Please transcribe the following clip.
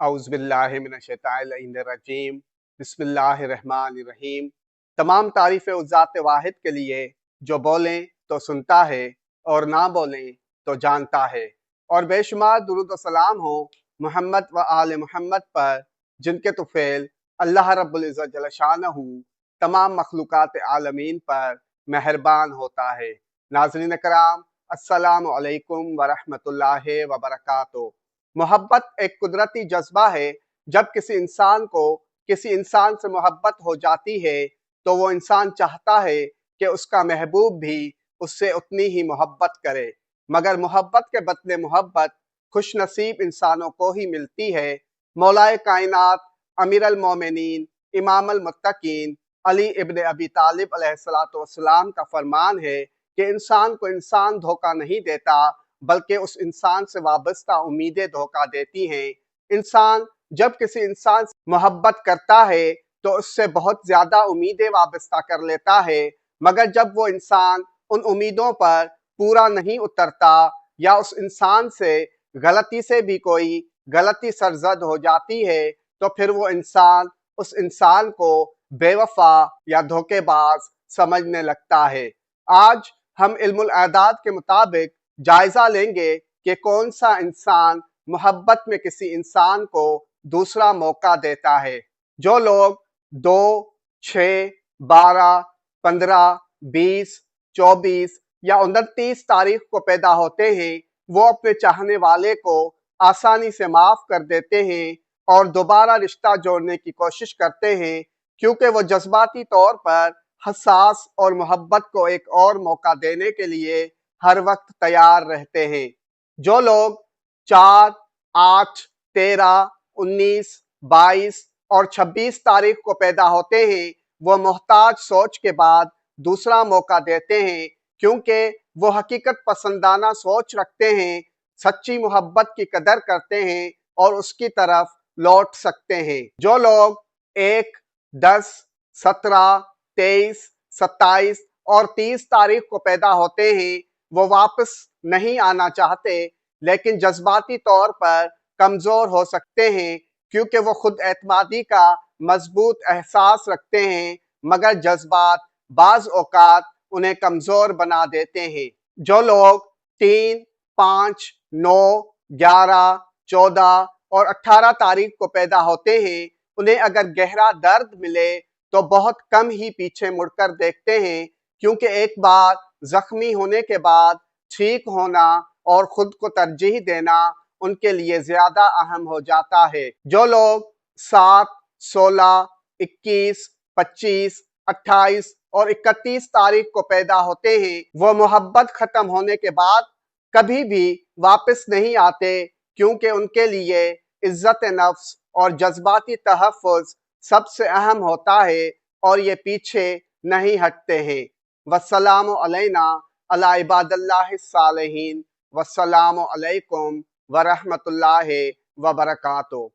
औज़ुबिल्लाहिमिनश्शैतानिर्रजीम बिस्मिल्लाहिर्रहमानिर्रहीम। तमाम तारीफ़ें उस ज़ात वाहिद के लिए जो बोलें तो सुनता है और ना बोलें तो जानता है। और बेशुमार दुरूद व सलाम हो मोहम्मद व आले मोहम्मद पर, जिनके तुफ़ैल अल्लाह रब्बुल इज़्ज़त जल्ल शानहू तमाम मखलूक़ात आलमीन पर मेहरबान होता है। नाज़रीन कराम, अस्सलामु अलैकुम व रहमतुल्लाहि व बरकातुहू। मोहब्बत एक कुदरती जज्बा है। जब किसी इंसान को किसी इंसान से मोहब्बत हो जाती है तो वो इंसान चाहता है कि उसका महबूब भी उससे उतनी ही मोहब्बत करे। मगर मोहब्बत के बदले मोहब्बत खुश नसीब इंसानों को ही मिलती है। मौलाए कायनात अमीर अल मोमिनीन इमाम अल मुत्तकीन अली इब्न अबी तालिब अलैहिस्सलातु वस्सलाम का फरमान है कि इंसान को इंसान धोखा नहीं देता, बल्कि उस इंसान से वाबस्ता उम्मीदें धोखा देती हैं। इंसान जब किसी इंसान से मोहब्बत करता है तो उससे बहुत ज़्यादा उम्मीदें वाबस्ता कर लेता है, मगर जब वो इंसान उन उम्मीदों पर पूरा नहीं उतरता या उस इंसान से गलती से भी कोई गलती सरजद हो जाती है तो फिर वो इंसान उस इंसान को बेवफा या धोखेबाज समझने लगता है। आज हम इल्मुल आदाद के मुताबिक जायजा लेंगे कि कौन सा इंसान मोहब्बत में किसी इंसान को दूसरा मौका देता है। जो लोग 2, 6, 12, 15, 20, 24 या 29 तारीख को पैदा होते हैं, वो अपने चाहने वाले को आसानी से माफ कर देते हैं और दोबारा रिश्ता जोड़ने की कोशिश करते हैं, क्योंकि वो जज्बाती तौर पर हसास और मोहब्बत को एक और मौका देने के लिए हर वक्त तैयार रहते हैं। जो लोग 4, 8, 13, 19, 22 और 26 तारीख को पैदा होते हैं, वो मोहताज सोच के बाद दूसरा मौका देते हैं, क्योंकि वो हकीकत पसंदाना सोच रखते हैं, सच्ची मोहब्बत की कदर करते हैं और उसकी तरफ लौट सकते हैं। जो लोग 1, 10, 17, 23, 27 और 30 तारीख को पैदा होते हैं, वो वापस नहीं आना चाहते, लेकिन जज्बाती तौर पर कमज़ोर हो सकते हैं, क्योंकि वो खुद एतमादी का मजबूत एहसास रखते हैं, मगर जज्बात बाज़ औक़ात उन्हें कमज़ोर बना देते हैं। जो लोग 3, 5, 9, 11, 14 और 18 तारीख को पैदा होते हैं, उन्हें अगर गहरा दर्द मिले तो बहुत कम ही पीछे मुड़कर देखते हैं, क्योंकि एक बार जख्मी होने के बाद ठीक होना और खुद को तरजीह देना उनके लिए ज्यादा अहम हो जाता है। जो लोग 7, 16, 21, 25, 28 और 31 तारीख को पैदा होते हैं, वो मोहब्बत खत्म होने के बाद कभी भी वापस नहीं आते, क्योंकि उनके लिए इज्जत नफ्स और जज्बाती तहफ़्फ़ुज़ सबसे अहम होता है और ये पीछे नहीं हटते हैं। वस्सलामु अलैना अला इबादिल्लाहिस सालिहीन। वस्सलामु अलैकुम व रहमतुल्लाहि व बरकातुहू।